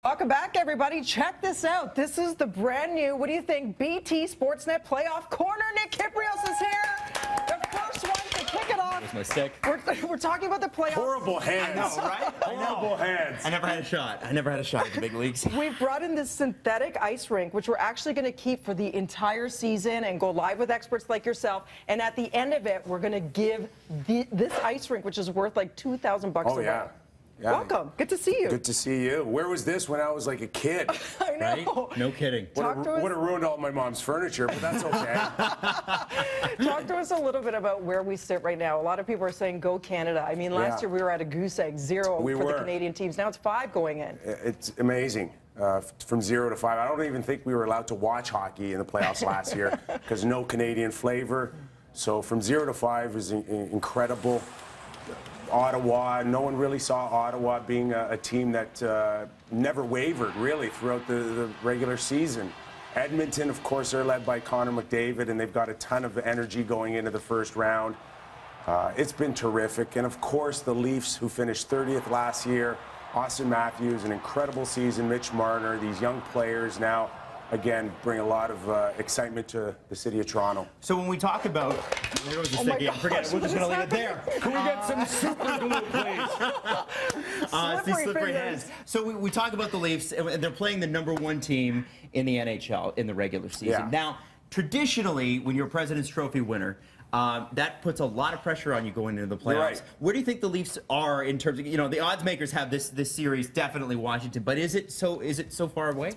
Welcome back, everybody. Check this out. This is the brand new, what do you think, BT Sportsnet Playoff Corner. Nick Kypreos is here. The first one to kick it off. Where's my stick? We're talking about the playoffs. Horrible hands. I know, right? Horrible hands. I never had a shot. I never had a shot in the big leagues. We've brought in this synthetic ice rink, which we're actually going to keep for the entire season and go live with experts like yourself. And at the end of it, we're going to give this ice rink, which is worth like $2,000 away. Yeah. Yeah. Welcome. Good to see you. Good to see you. Where was this when I was like a kid? I know. Right? No kidding. Would have ruined all my mom's furniture, but that's okay. Talk to us a little bit about where we sit right now. A lot of people are saying go Canada. I mean, last year we were at a goose egg, 0 for the Canadian teams. Now it's 5 going in. It's amazing. From 0 to 5. I don't even think we were allowed to watch hockey in the playoffs last year because no Canadian flavor. So from 0 to 5 is incredible. Ottawa, no one really saw Ottawa being a team that never wavered, really, throughout the regular season. Edmonton, of course, they're led by Connor McDavid, and they've got a ton of energy going into the first round. It's been terrific. And, of course, the Leafs, who finished 30th last year, Austin Matthews, an incredible season, Mitch Marner, these young players now, again, bring a lot of excitement to the city of Toronto. So when we talk about, there goes the stick. Forget it. We're just going to leave it there. Can we get some super glue, please? Slippery slippery hands. So we talk about the Leafs, and they're playing the #1 team in the NHL in the regular season. Yeah. Now, traditionally, when you're a President's Trophy winner, that puts a lot of pressure on you going into the playoffs. Right. Where do you think the Leafs are in terms of, the odds makers have this series, definitely Washington, but is it so far away?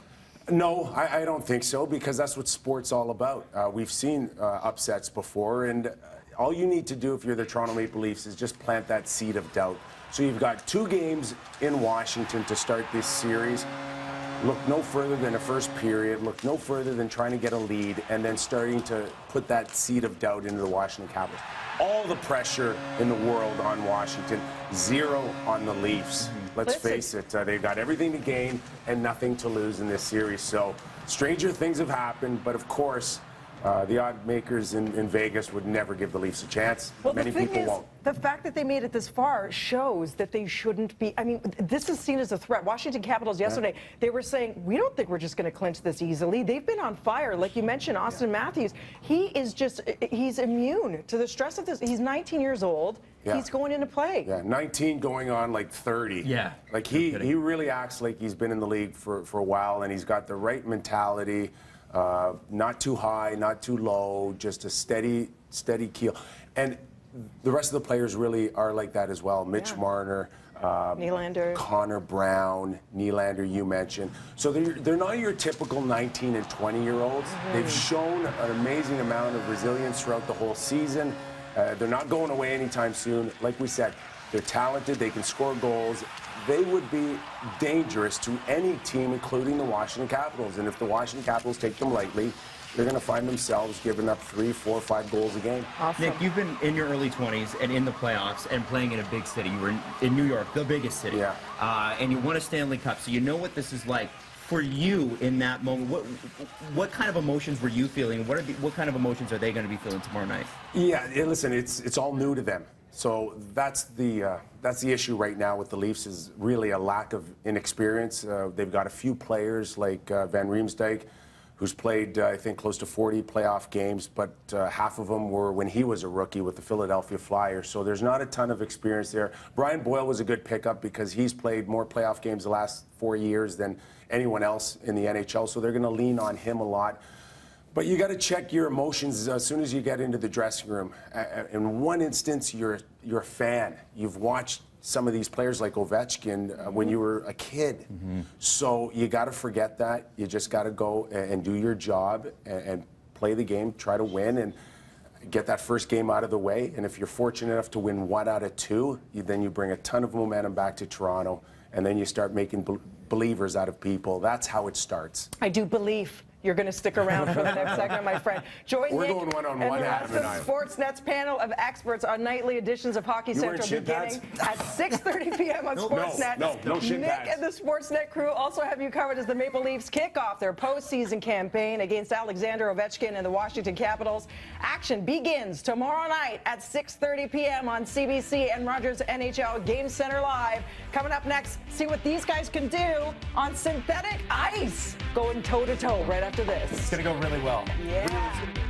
No, I don't think so, because that's what sport's all about. We've seen upsets before, and all you need to do if you're the Toronto Maple Leafs is just plant that seed of doubt. So you've got 2 games in Washington to start this series. Look no further than a first period, look no further than trying to get a lead, and then starting to put that seed of doubt into the Washington Capitals. All the pressure in the world on Washington, 0 on the Leafs. Let's face it, they've got everything to gain and nothing to lose in this series. So stranger things have happened, but of course, the odd makers in Vegas would never give the Leafs a chance. Well, Many people won't. The fact that they made it this far shows that they shouldn't be. I mean, this is seen as a threat. Washington Capitals yesterday, they were saying, we don't think we're just going to clinch this easily. They've been on fire. Like you mentioned, Austin Matthews, he's immune to the stress of this. He's 19 years old. Yeah. He's going into play. Yeah, 19 going on like 30. Yeah. Like he really acts like he's been in the league for a while, and he's got the right mentality. Not too high, not too low, just a steady keel. And the rest of the players really are like that as well. Mitch Marner, Nylander, Connor Brown, Nylander, you mentioned. So they're not your typical 19 and 20-year-olds. They've shown an amazing amount of resilience throughout the whole season. They're not going away anytime soon. Like we said, they're talented. They can score goals. They would be dangerous to any team, including the Washington Capitals. And if the Washington Capitals take them lightly, they're going to find themselves giving up 3, 4, 5 goals a game. Awesome. Nick, you've been in your early 20s and in the playoffs and playing in a big city. You were in New York, the biggest city. Yeah. And you won a Stanley Cup, so you know what this is like. For you in that moment, what kind of emotions were you feeling? What kind of emotions are they going to be feeling tomorrow night? Yeah, listen, it's all new to them. So that's the issue right now with the Leafs, is really a lack of inexperience. They've got a few players like Van Riemsdyk, who's played, I think, close to 40 playoff games, but half of them were when he was a rookie with the Philadelphia Flyers. So there's not a ton of experience there. Brian Boyle was a good pickup because he's played more playoff games the last 4 years than anyone else in the NHL, so they're going to lean on him a lot. But you got to check your emotions as soon as you get into the dressing room. In one instance, you're a fan. You've watched some of these players like Ovechkin when you were a kid. So you got to forget that. You just got to go and do your job and play the game, try to win, and get that first game out of the way. And if you're fortunate enough to win 1 out of 2, then you bring a ton of momentum back to Toronto, and then you start making believers out of people. That's how it starts. I do believe. You're going to stick around for the next segment, my friend. Join We're Nick going one-on-one, and the rest Adam and I. of Sportsnet's panel of experts on nightly editions of Hockey You wearing Central shin beginning pads? at 6:30 p.m. on Sportsnet. No shin Nick pads. and the Sportsnet crew also have you covered as the Maple Leafs kick off their postseason campaign against Alexander Ovechkin and the Washington Capitals. Action begins tomorrow night at 6:30 p.m. on CBC and Rogers NHL Game Center Live. Coming up next, see what these guys can do on synthetic ice. Going toe-to-toe right after this. It's going to go really well. Yeah.